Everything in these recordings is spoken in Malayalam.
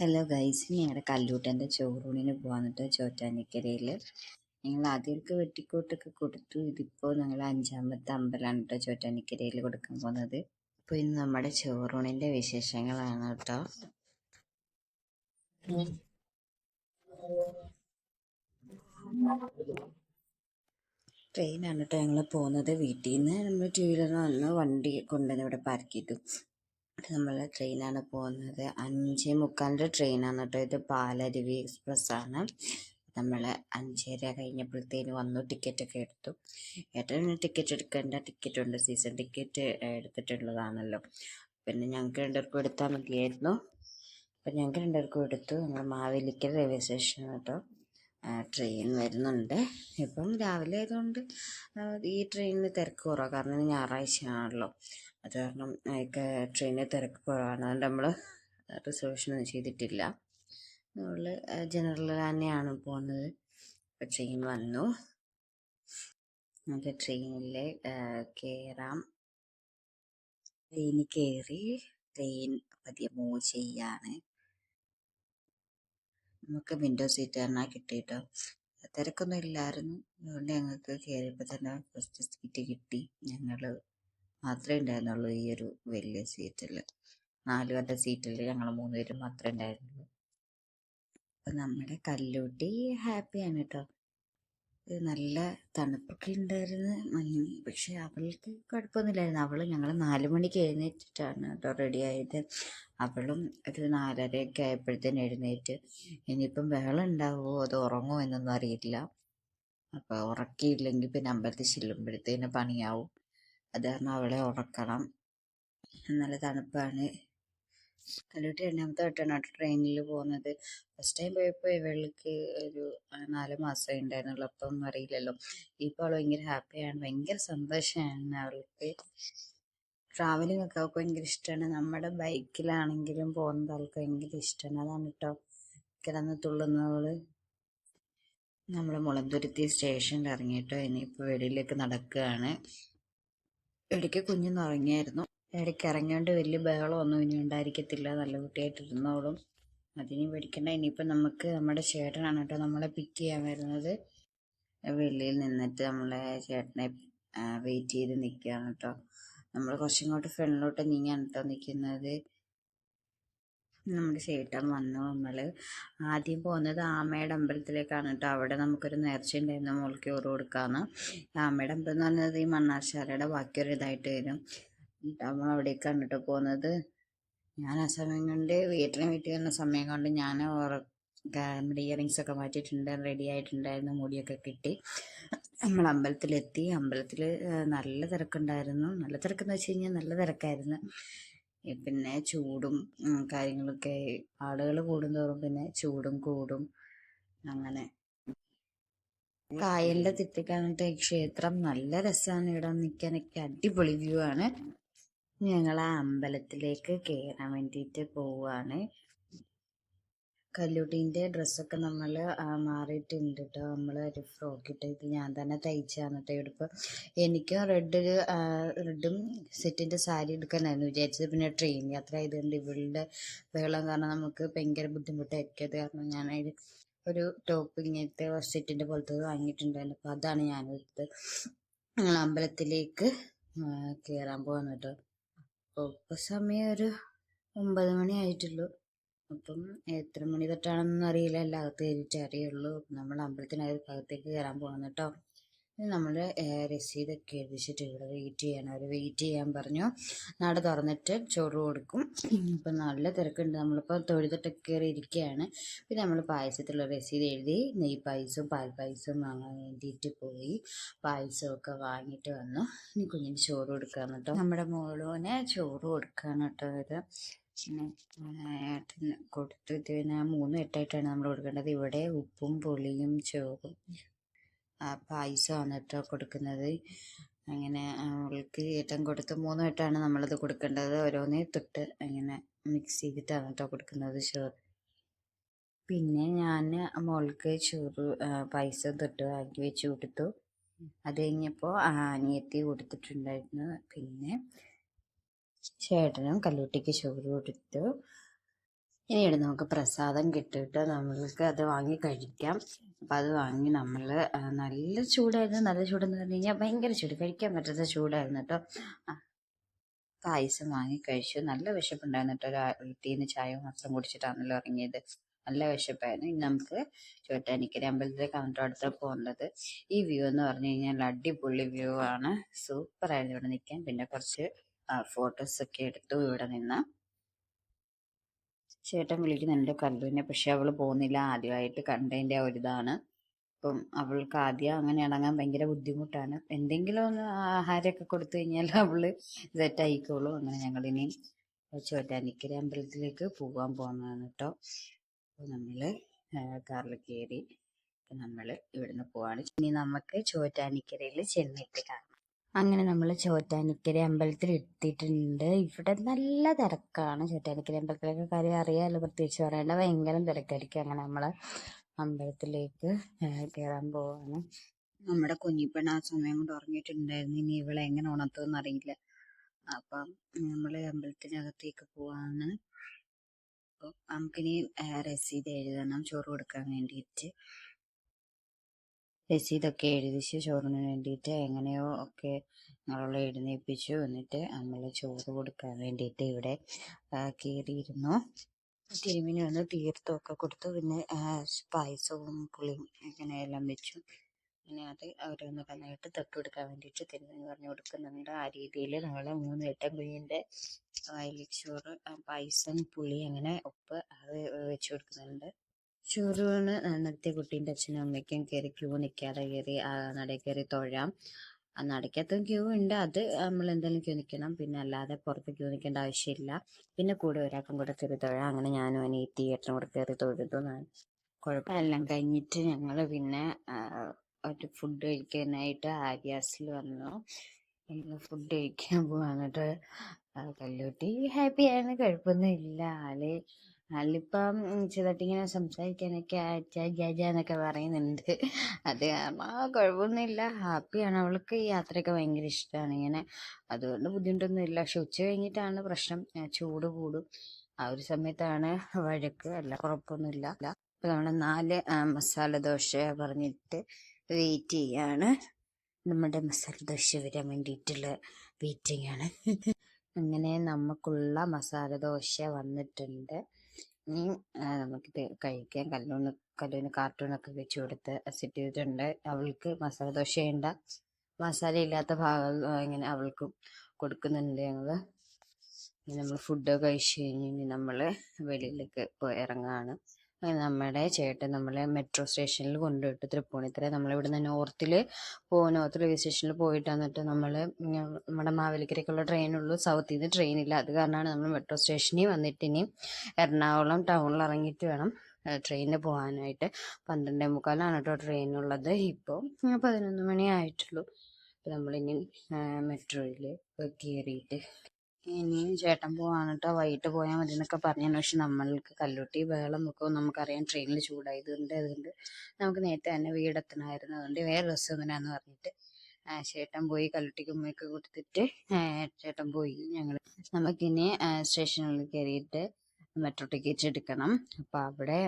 ഹലോ ഗൈസ്, ഞങ്ങളുടെ കല്ലൂട്ടൻ്റെ ചോറൂണിന് പോകാന്നിട്ട് ചോറ്റാനിക്കരയിൽ ഞങ്ങൾ ആദ്യമൊക്കെ വെട്ടിക്കോട്ടൊക്കെ കൊടുത്തു. ഇതിപ്പോൾ ഞങ്ങൾ 5ാമത്തെ അമ്പലമാണ് കേട്ടോ ചോറ്റാനിക്കരയിൽ കൊടുക്കാൻ പോകുന്നത്. അപ്പോൾ ഇന്ന് നമ്മുടെ ചോറൂണിൻ്റെ വിശേഷങ്ങളാണ് കേട്ടോ. ട്രെയിനാണ് കേട്ടോ ഞങ്ങൾ പോകുന്നത്. വീട്ടിൽ നിന്ന് നമ്മൾ 2 വീലർ വന്ന് വണ്ടി കൊണ്ടുവന്ന് ഇവിടെ പാർക്ക് ചെയ്തു. നമ്മൾ ട്രെയിനാണ് പോകുന്നത്. 5:45 ട്രെയിനാണ് കേട്ടോ. ഇത് പാലരുവി എക്സ്പ്രസ് ആണ്. നമ്മൾ 5:30 കഴിഞ്ഞപ്പോഴത്തേന് വന്നു. ടിക്കറ്റൊക്കെ എടുത്തു. ഏട്ടന് ടിക്കറ്റ് എടുക്കേണ്ട, ടിക്കറ്റ് ഉണ്ട്, സീസൺ ടിക്കറ്റ് എടുത്തിട്ടുള്ളതാണല്ലോ. പിന്നെ ഞങ്ങൾക്ക് 2 പേർക്കും എടുത്താൽ മതിയായിരുന്നു. അപ്പം ഞങ്ങൾക്ക് 2 പേർക്കും എടുത്തു. ഞങ്ങൾ മാവേലിക്കൽ റെയിൽവേ സ്റ്റേഷൻ കേട്ടോ. ട്രെയിൻ വരുന്നുണ്ട്. ഇപ്പം രാവിലെ ആയതുകൊണ്ട് ഈ ട്രെയിനിന് തിരക്ക് കുറവാണ്. കാരണം ഞായറാഴ്ചയാണല്ലോ. അത് കാരണം ട്രെയിനിന് തിരക്ക് കുറവാണ്. അതുകൊണ്ട് നമ്മൾ റിസർവേഷനൊന്നും ചെയ്തിട്ടില്ല. നമ്മൾ ജനറൽ തന്നെയാണ് പോകുന്നത്. ഇപ്പം ട്രെയിൻ വന്നു. നമുക്ക് ട്രെയിനിൽ കയറാം. ട്രെയിനിൽ കയറി ട്രെയിൻ പതിയെ മൂവ് ചെയ്യാണ്. നമുക്ക് വിൻഡോ സീറ്റ് തന്നെ കിട്ടിയിട്ടോ. തിരക്കൊന്നും ഇല്ലായിരുന്നു. അതുകൊണ്ട് ഞങ്ങൾക്ക് കയറിയപ്പോൾ തന്നെ ഫസ്റ്റ് സീറ്റ് കിട്ടി. ഞങ്ങൾ മാത്രമേ ഉണ്ടായിരുന്നുള്ളൂ ഈ ഒരു വലിയ സീറ്റിൽ. 4 പേരുടെ സീറ്റിൽ ഞങ്ങൾ 3 പേരും മാത്രമേ ഉണ്ടായിരുന്നുള്ളൂ. അപ്പം നമ്മുടെ കല്ലൂട്ടി ഹാപ്പിയാണ് കേട്ടോ. നല്ല തണുപ്പൊക്കെ ഉണ്ടായിരുന്നു. പക്ഷെ അവൾക്ക് കുഴപ്പമൊന്നുമില്ലായിരുന്നു. ഞങ്ങൾ 4 മണിക്ക് എഴുന്നേറ്റിട്ടാണ് കേട്ടോ റെഡി ആയത്. അവളും ഒരു 4:30 ആയപ്പോഴത്തേന് എഴുന്നേറ്റ്. ഇനിയിപ്പം ബഹളം ഉണ്ടാവുമോ അതോ ഉറങ്ങുമോ എന്നൊന്നും അറിയില്ല. അപ്പോൾ ഉറക്കിയില്ലെങ്കിൽ പിന്നെ അമ്പലത്തിൽ ചെല്ലുമ്പോഴത്തേന് പണിയാവും. അത് കാരണം അവളെ ഉറക്കണം. നല്ല തണുപ്പാണ്. കല്ലൂട്ടി 2ാമത്തെ വട്ടമാണ് ട്രെയിനിൽ പോകുന്നത്. ഫസ്റ്റ് ടൈം പോയപ്പോൾ ഇവൾക്ക് ഒരു 4 മാസമേ ഉണ്ടായിരുന്നുള്ളൂ. അപ്പം ഒന്നും അറിയില്ലല്ലോ. ഇപ്പോൾ അവൾ ഭയങ്കര ഹാപ്പിയാണ്, ഭയങ്കര സന്തോഷമാണ് അവൾക്ക്. ട്രാവലിംഗ് ഒക്കെ അവൾക്ക് ഭയങ്കര ഇഷ്ടമാണ്. നമ്മുടെ ബൈക്കിലാണെങ്കിലും പോകുന്നത് അവൾക്ക് ഭയങ്കര ഇഷ്ടമാണ്. അതാണ് കേട്ടോ കിടന്ന് തുള്ളുന്നവള്. നമ്മൾ മുളന്തുരുത്തി സ്റ്റേഷനിൽ ഇറങ്ങിയിട്ടോ. ഇനിയിപ്പോൾ വെളിയിലേക്ക് നടക്കുകയാണ്. ഇടയ്ക്ക് കുഞ്ഞൊന്ന് ഉറങ്ങിയായിരുന്നു. ഇടയ്ക്ക് ഇറങ്ങിയോണ്ട് വലിയ ബഹളമൊന്നും ഇനി ഉണ്ടായിരിക്കത്തില്ല. നല്ല കുട്ടിയായിട്ടിരുന്നോളും. അതിനി പേടിക്കണ്ട. ഇനിയിപ്പോൾ നമുക്ക് നമ്മുടെ ചേട്ടനാണ് കേട്ടോ നമ്മളെ പിക്ക് ചെയ്യാൻ വരുന്നത്. വെളിയിൽ നിന്നിട്ട് നമ്മളെ ചേട്ടനെ വെയിറ്റ് ചെയ്ത് നിൽക്കുകയാണ് കേട്ടോ. നമ്മൾ കുറച്ചിങ്ങോട്ട് ഫ്രണ്ടിലോട്ട് നീങ്ങാണ് കേട്ടോ നിൽക്കുന്നത്. നമ്മുടെ ചേട്ടൻ വന്നു. നമ്മൾ ആദ്യം പോകുന്നത് ആമയുടെ അമ്പലത്തിലേക്കാണ് കേട്ടോ. അവിടെ നമുക്കൊരു നേർച്ച ഉണ്ടായിരുന്നു, മോൾക്ക് ചോറ് കൊടുക്കാമെന്ന്. ആമയുടെ അമ്പലം എന്ന് പറയുന്നത് ഈ മണ്ണാർശാലയുടെ ബാക്കിയൊരു ഇതായിട്ട് വരും. നമ്മൾ അവിടേക്കാണ് കേട്ടോ പോകുന്നത്. ഞാൻ ആ സമയം കൊണ്ട് വീട്ടിൽ വന്ന സമയം കൊണ്ട് ഞാൻ നമ്മുടെ ഇയറിങ്സ് ഒക്കെ മാറ്റിയിട്ടുണ്ട്, റെഡി ആയിട്ടുണ്ടായിരുന്നു, മുടിയൊക്കെ കിട്ടി. നമ്മൾ അമ്പലത്തിലെത്തി. അമ്പലത്തിൽ നല്ല തിരക്കുണ്ടായിരുന്നു. നല്ല തിരക്കെന്ന് വെച്ച് കഴിഞ്ഞാൽ നല്ല തിരക്കായിരുന്നു. പിന്നെ ചൂടും കാര്യങ്ങളൊക്കെ ആളുകൾ കൂടുന്തോറും പിന്നെ ചൂടും കൂടും. അങ്ങനെ കായലിൻ്റെ തെറ്റിക്കാനത്തെ ക്ഷേത്രം നല്ല രസമാണ്. ഇവിടെ നിൽക്കാനൊക്കെ അടിപൊളി വ്യൂ ആണ്. ഞങ്ങൾ ആ അമ്പലത്തിലേക്ക് കയറാൻ വേണ്ടിയിട്ട് പോവുകയാണ്. കല്ലൂട്ടീൻ്റെ ഡ്രസ്സൊക്കെ നമ്മൾ മാറിയിട്ടുണ്ട് കേട്ടോ. നമ്മൾ ഒരു ഫ്രോക്ക് ഇട്ട് ഇത് ഞാൻ തന്നെ തയ്ച്ചാണ് കേട്ടോ ഉടുപ്പ്. എനിക്കും റെഡും സെറ്റിൻ്റെ സാരി എടുക്കാനായിരുന്നു വിചാരിച്ചത്. പിന്നെ ട്രെയിൻ യാത്ര ആയതുകൊണ്ട് ഇവളുടെ ബഹളം കാരണം നമുക്ക് ഭയങ്കര ബുദ്ധിമുട്ടായിരിക്കും. അത് കാരണം ഞാൻ ഒരു ടോപ്പ് ഇങ്ങനത്തെ സെറ്റിൻ്റെ പോലത്തെ വാങ്ങിയിട്ടുണ്ടായിരുന്നു. അപ്പോൾ അതാണ് ഞാൻ എടുത്തത്. ഞങ്ങൾ അമ്പലത്തിലേക്ക് കയറാൻ പോകുന്നു കേട്ടോ. അപ്പോൾ ഇപ്പോൾ സമയം ഒരു 9 മണി ആയിട്ടുള്ളൂ. അപ്പം എത്ര മണി തൊട്ടാണെന്നൊന്നും അറിയില്ല. എല്ലാം അകത്ത് കയറിയിട്ടേ അറിയുള്ളൂ. നമ്മൾ അമ്പലത്തിനകത്തേക്ക് കയറാൻ പോകുന്നു കേട്ടോ. നമ്മൾ രസീതൊക്കെ എഴുതിച്ചിട്ട് ഇവിടെ വെയിറ്റ് ചെയ്യണം. അവർ വെയിറ്റ് ചെയ്യാൻ പറഞ്ഞു. നട തുറന്നിട്ട് ചോറ് കൊടുക്കും. ഇപ്പം നല്ല തിരക്കുണ്ട്. നമ്മളിപ്പോൾ തൊഴുതിട്ടൊക്കെ കയറി ഇരിക്കുകയാണ്. പിന്നെ നമ്മൾ പായസത്തിലുള്ള രസീത് എഴുതി നെയ്യ് പായസവും പാൽ പായസവും വാങ്ങാൻ വേണ്ടിയിട്ട് പോയി. പായസമൊക്കെ വാങ്ങിയിട്ട് വന്നു. ഇനി കുഞ്ഞിന് ചോറ് കൊടുക്കുകയാണ് കേട്ടോ. നമ്മുടെ മോളോനെ ചോറ് കൊടുക്കുകയാണ് കേട്ടോ. ഇത് ഏട്ടന് കൊടുത്തു. പിന്നെ 3 എട്ടായിട്ടാണ് നമ്മൾ കൊടുക്കേണ്ടത്. ഇവിടെ ഉപ്പും പുളിയും ചോറും പായസമാണ് കേട്ടോ കൊടുക്കുന്നത്. അങ്ങനെ അവൾക്ക് ഏട്ടൻ കൊടുത്ത് 3 വട്ടമാണ് നമ്മളത് കൊടുക്കേണ്ടത്. ഓരോന്നേ തൊട്ട് അങ്ങനെ മിക്സ് ചെയ്തിട്ടാണ് കേട്ടോ കൊടുക്കുന്നത് ചോറ്. പിന്നെ ഞാൻ മോൾക്ക് ചോറ് പായസം തൊട്ട് ആക്കി വെച്ച് കൊടുത്തു. അത് കഴിഞ്ഞപ്പോൾ അനിയത്തി കൊടുത്തിട്ടുണ്ടായിരുന്നു. പിന്നെ ചേട്ടനും കല്ലൂട്ടിക്ക് ചോറ് കൊടുത്തു. ഇനി ഇവിടെ നമുക്ക് പ്രസാദം കിട്ടിയിട്ട് നമ്മൾക്ക് അത് വാങ്ങി കഴിക്കാം. അപ്പം അത് വാങ്ങി നമ്മൾ നല്ല ചൂടായിരുന്നു. നല്ല ചൂടെന്ന് പറഞ്ഞു കഴിഞ്ഞാൽ ഭയങ്കര ചൂട്, കഴിക്കാൻ പറ്റാത്ത ചൂടായിരുന്നു കേട്ടോ. പായസം വാങ്ങി കഴിച്ചു. നല്ല വിശപ്പുണ്ടായിരുന്നു കേട്ടോ. വീട്ടിൽ നിന്ന് ചായ മാത്രം കുടിച്ചിട്ടാണല്ലോ ഇറങ്ങിയത്. നല്ല വിശപ്പായിരുന്നു. ഇനി നമുക്ക് ചോറ്റാനിക്കര അമ്പലത്തിലേക്കാണ് കേട്ടോ അടുത്ത പോകേണ്ടത്. ഈ വ്യൂ എന്ന് പറഞ്ഞു കഴിഞ്ഞാൽ അടിപൊളി വ്യൂ ആണ്. സൂപ്പർ ആയിരുന്നു ഇവിടെ നിൽക്കാൻ. പിന്നെ കുറച്ച് ഫോട്ടോസ് ഒക്കെ എടുത്തു ഇവിടെ നിന്ന്. ചേട്ടൻ വിളിക്കുന്നുണ്ട് കല്ലുവിനെ, പക്ഷെ അവള് പോകുന്നില്ല. ആദ്യമായിട്ട് കണ്ടതിന്റെ ഒരിതാണ്. അപ്പം അവൾക്ക് ആദ്യം അങ്ങനെ ഇണങ്ങാൻ ഭയങ്കര ബുദ്ധിമുട്ടാണ്. എന്തെങ്കിലും ഒന്ന് ആഹാരമൊക്കെ കൊടുത്തു കഴിഞ്ഞാൽ അവള് സെറ്റ് ആയിക്കോളും. അങ്ങനെ ഞങ്ങളിനി ചോറ്റാനിക്കര അമ്പലത്തിലേക്ക് പോകാൻ പോകുന്നതാണ് കേട്ടോ. അപ്പോൾ നമ്മള് കാറിൽ കയറി നമ്മള് ഇവിടുന്ന് പോവാണ്. ഇനി നമുക്ക് ചോറ്റാനിക്കരയിൽ ചെന്നിട്ട് കാണാം. അങ്ങനെ നമ്മൾ ചോറ്റാനിക്കര അമ്പലത്തിൽ എത്തിയിട്ടുണ്ട്. ഇവിടെ നല്ല തിരക്കാണ്. ചോറ്റാനിക്കര അമ്പലത്തിലേക്ക് കാര്യം അറിയാമല്ലോ, പ്രത്യേകിച്ച് പറയേണ്ട, ഭയങ്കര തിരക്കായിരിക്കും. അങ്ങനെ നമ്മൾ അമ്പലത്തിലേക്ക് കയറാൻ പോവാണ്. നമ്മുടെ കുഞ്ഞിപ്പെണ്ണ ആ സമയം കൊണ്ട് ഉറങ്ങിയിട്ടുണ്ടായിരുന്നു. ഇനി ഇവളെ എങ്ങനെ ഉണർത്തുമെന്ന് അറിയില്ല. അപ്പം നമ്മൾ അമ്പലത്തിനകത്തേക്ക് പോവാണ്. അപ്പം നമുക്കിനി രസീത് എഴുതണം ചോറ് കൊടുക്കാൻ വേണ്ടിയിട്ട്. രസീതൊക്കെ എഴുതിച്ച് ചോറിന് വേണ്ടിയിട്ട് എങ്ങനെയോ ഒക്കെ ഞങ്ങളെ എഴുന്നേൽപ്പിച്ചു. എന്നിട്ട് നമ്മൾ ചോറ് കൊടുക്കാൻ വേണ്ടിയിട്ട് ഇവിടെ കയറിയിരുന്നു. തിരുമിന് വന്ന് തീർത്ഥമൊക്കെ കൊടുത്തു. പിന്നെ പായസവും പുളിയും ഇങ്ങനെയെല്ലാം വെച്ചു. പിന്നെ അത് അവരൊന്ന് നന്നായിട്ട് തൊട്ട് കൊടുക്കാൻ വേണ്ടിയിട്ട് തിരുമേനി പറഞ്ഞു കൊടുക്കുന്നുണ്ട്. ആ രീതിയിൽ നമ്മൾ 3 വട്ടം കുഞ്ഞിൻ്റെ വായിലിച്ചോറ്, പായസം, പുളി, അങ്ങനെ ഉപ്പ് അത് വെച്ച് കൊടുക്കുന്നുണ്ട്. ചോറൂണ് നടത്തിയ കുട്ടീൻ്റെ അച്ഛനും അമ്മയ്ക്കും കയറി ക്യൂ നിൽക്കാതെ കയറി നടയിൽ കയറി തൊഴാം. ആ നടക്കകത്തും ക്യൂ ഉണ്ട്. അത് നമ്മൾ എന്തായാലും ക്യൂ നിൽക്കണം. പിന്നെ അല്ലാതെ പുറത്ത് ക്യൂ നിൽക്കേണ്ട ആവശ്യമില്ല. പിന്നെ കൂടെ ഒരാൾക്കും കൂടെ കയറി തൊഴാം. അങ്ങനെ ഞാനും അനിയത്തി ഏട്ടനും കൂടെ കയറി തൊഴുതു. കുഴപ്പമെല്ലാം കഴിഞ്ഞിട്ട് ഞങ്ങൾ പിന്നെ ഒരു ഫുഡ് കഴിക്കാനായിട്ട് ആര്യാസിൽ വന്നു. ഞങ്ങൾ ഫുഡ് കഴിക്കാൻ പോവാന്നിട്ട് കല്ലൂട്ടി ഹാപ്പിയാണ്, കുഴപ്പമൊന്നും ഇല്ല. ആളിപ്പം ചെറുതായിട്ട് ഇങ്ങനെ സംസാരിക്കാനൊക്കെ എന്നൊക്കെ പറയുന്നുണ്ട്. അത് കാരണം കുഴപ്പമൊന്നുമില്ല, ഹാപ്പിയാണ്. അവൾക്ക് ഈ യാത്രയൊക്കെ ഭയങ്കര ഇഷ്ടമാണ്. ഇങ്ങനെ അതുകൊണ്ട് ബുദ്ധിമുട്ടൊന്നുമില്ല. പക്ഷെ ഉച്ച കഴിഞ്ഞിട്ടാണ് പ്രശ്നം, ചൂട് കൂടും. ആ ഒരു സമയത്താണ് വഴക്ക്. അല്ല കുഴപ്പമൊന്നുമില്ല. അപ്പൊ നമ്മൾ 4 മസാല ദോശ പറഞ്ഞിട്ട് വെയിറ്റ് ചെയ്യാണ്. നമ്മുടെ മസാല ദോശ വരാൻ വേണ്ടിയിട്ടുള്ള വെയിറ്റിംഗ് ആണ്. അങ്ങനെ നമുക്കുള്ള മസാല ദോശ വന്നിട്ടുണ്ട്. ഇനി നമുക്ക് കഴിക്കാൻ. കല്ലുവിന് കാർട്ടൂണൊക്കെ വെച്ച് കൊടുത്ത് സെറ്റ് ചെയ്തിട്ടുണ്ട്. അവൾക്ക് മസാല ദോശ വേണ്ട, മസാല ഇല്ലാത്ത ഭാഗം ഇങ്ങനെ അവൾക്കും കൊടുക്കുന്നുണ്ട് ഞങ്ങള്. നമ്മൾ ഫുഡ് കഴിച്ച് കഴിഞ്ഞ് നമ്മൾ വെളിയിലേക്ക് ഇറങ്ങുകയാണ്. നമ്മുടെ ചേട്ടൻ നമ്മളെ മെട്രോ സ്റ്റേഷനിൽ കൊണ്ടുപോയിട്ട് തൃപ്പൂണിത്തുറ നമ്മളിവിടുന്ന് നോർത്ത് റെയിൽവേ സ്റ്റേഷനിൽ പോയിട്ട് വന്നിട്ട് നമ്മുടെ മാവേലിക്കരയ്ക്കുള്ള ട്രെയിനുള്ളൂ. സൗത്തിൽ നിന്ന് ട്രെയിനില്ല. അത് കാരണമാണ് നമ്മൾ മെട്രോ സ്റ്റേഷനിൽ വന്നിട്ട് ഇനി എറണാകുളം ടൗണിൽ ഇറങ്ങിയിട്ട് വേണം ട്രെയിനിന് പോകാനായിട്ട്. 12:45 കേട്ടോ ട്രെയിനുള്ളത്. ഇപ്പോൾ 11 മണി ആയിട്ടുള്ളൂ. അപ്പോൾ നമ്മളിനി മെട്രോയിൽ കയറിയിട്ട് ഇനിയും ചേട്ടൻ പോവാണ് കേട്ടോ. വൈകിട്ട് പോയാൽ മതി എന്നൊക്കെ പറഞ്ഞു. പക്ഷെ നമ്മൾക്ക് കല്ലൂട്ടി ബഹളം വെക്കും, നമുക്കറിയാം. ട്രെയിനിൽ ചൂടായതുകൊണ്ട് അതുകൊണ്ട് നമുക്ക് നേരത്തെ തന്നെ വീടെത്തണമായിരുന്നു. അതുകൊണ്ട് വേറെ ദിവസം എങ്ങനെയാന്ന് പറഞ്ഞിട്ട് ചേട്ടൻ പോയി. കല്ലൂട്ടിക്ക് ഉമ്മയൊക്കെ കൊടുത്തിട്ട് ചേട്ടൻ പോയി. നമുക്കിനി സ്റ്റേഷനിൽ കയറിയിട്ട് മെട്രോ ടിക്കറ്റ് എടുക്കണം. അപ്പം അവിടെ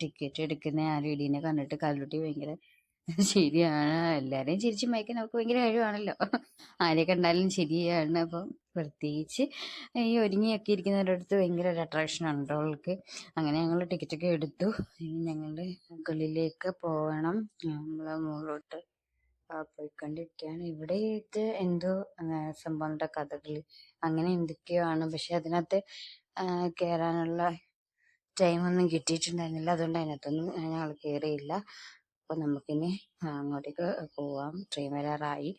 ടിക്കറ്റ് എടുക്കുന്ന ആ ലേഡീനെ കണ്ടിട്ട് കല്ലൂട്ടി ഭയങ്കര ശരിയാണ്. എല്ലാവരെയും ചിരിച്ച് മയക്കാൻ നമുക്ക് ഭയങ്കര കഴിവാണല്ലോ. ആരെ കണ്ടാലും ശരിയാണ്. അപ്പം പ്രത്യേകിച്ച് ഈ ഒരുങ്ങിയൊക്കെ ഇരിക്കുന്നവരുടെ അടുത്ത് ഭയങ്കര ഒരു അട്രാക്ഷൻ ഉണ്ട് അവൾക്ക്. അങ്ങനെ ഞങ്ങൾ ടിക്കറ്റൊക്കെ എടുത്തു. ഇനി ഞങ്ങളുടെ മുകളിലേക്ക് പോകണം. നമ്മളെ മുകളിലോട്ട് പോയിക്കൊണ്ടിരിക്കുകയാണ്. ഇവിടെ ഇത് എന്തോ സംഭവങ്ങളുടെ കഥകളി അങ്ങനെ എന്തൊക്കെയോ ആണ്. പക്ഷെ അതിനകത്ത് കയറാനുള്ള ടൈമൊന്നും കിട്ടിയിട്ടുണ്ടായിരുന്നില്ല. അതുകൊണ്ട് അതിനകത്തൊന്നും ഞങ്ങൾ കയറിയില്ല. അപ്പോൾ നമുക്കിനി അങ്ങോട്ടേക്ക് പോവാം. ട്രെയിൻ വരാറായി.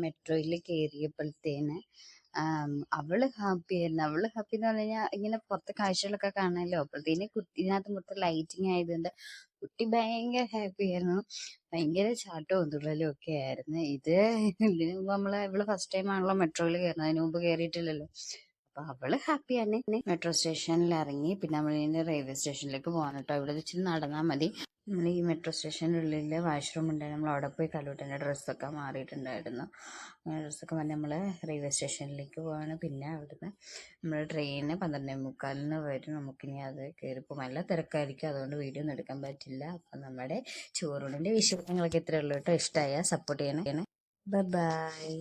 മെട്രോയിൽ കയറിയപ്പോഴത്തേന് അവള് ഹാപ്പിയായിരുന്നു. അവള് ഹാപ്പി എന്ന് പറഞ്ഞു കഴിഞ്ഞാൽ ഇങ്ങനെ പുറത്തെ കാഴ്ചകളൊക്കെ കാണാമല്ലോ. അപ്പോഴത്തേന് ഇതിനകത്ത് മൊത്തം ലൈറ്റിങ് ആയതുകൊണ്ട് കുട്ടി ഭയങ്കര ഹാപ്പി ആയിരുന്നു. ഭയങ്കര ചാട്ടവും തുള്ളലും ഒക്കെ ആയിരുന്നു. ഇതിനു മുമ്പ് ഇവള് ഫസ്റ്റ് ടൈം ആണല്ലോ മെട്രോയിൽ കയറുന്നത്. അതിന് മുമ്പ് കയറിയിട്ടില്ലല്ലോ. അപ്പോൾ അവള് ഹാപ്പിയാണ്. മെട്രോ സ്റ്റേഷനിൽ ഇറങ്ങി പിന്നെ നമ്മൾ ഇനി റെയിൽവേ സ്റ്റേഷനിലേക്ക് പോകാൻ കേട്ടോ. ഇവിടെ വെച്ച് നടന്നാൽ മതി. നമ്മൾ ഈ മെട്രോ സ്റ്റേഷനുള്ളിൽ വാഷ്റൂം ഉണ്ടായിരുന്നു. നമ്മൾ അവിടെ പോയി കല്ലൂട്ടൻ്റെ ഡ്രസ്സൊക്കെ മാറിയിട്ടുണ്ടായിരുന്നു. ഡ്രസ്സൊക്കെ മാറി നമ്മൾ റെയിൽവേ സ്റ്റേഷനിലേക്ക് പോവാണ്. പിന്നെ അവിടുന്ന് നമ്മൾ ട്രെയിന് 12:45 വരും. നമുക്കിനി അത് കയറിപ്പോൾ നല്ല തിരക്കായിരിക്കും, അതുകൊണ്ട് വീഡിയോ ഒന്നും എടുക്കാൻ പറ്റില്ല. അപ്പം നമ്മുടെ ചോറൂണിൻ്റെ വിശേഷങ്ങളൊക്കെ ഇത്രയേ ഉള്ളൂ കേട്ടോ. ഇഷ്ടമായ സപ്പോർട്ട് ചെയ്യണേ. Bye bye.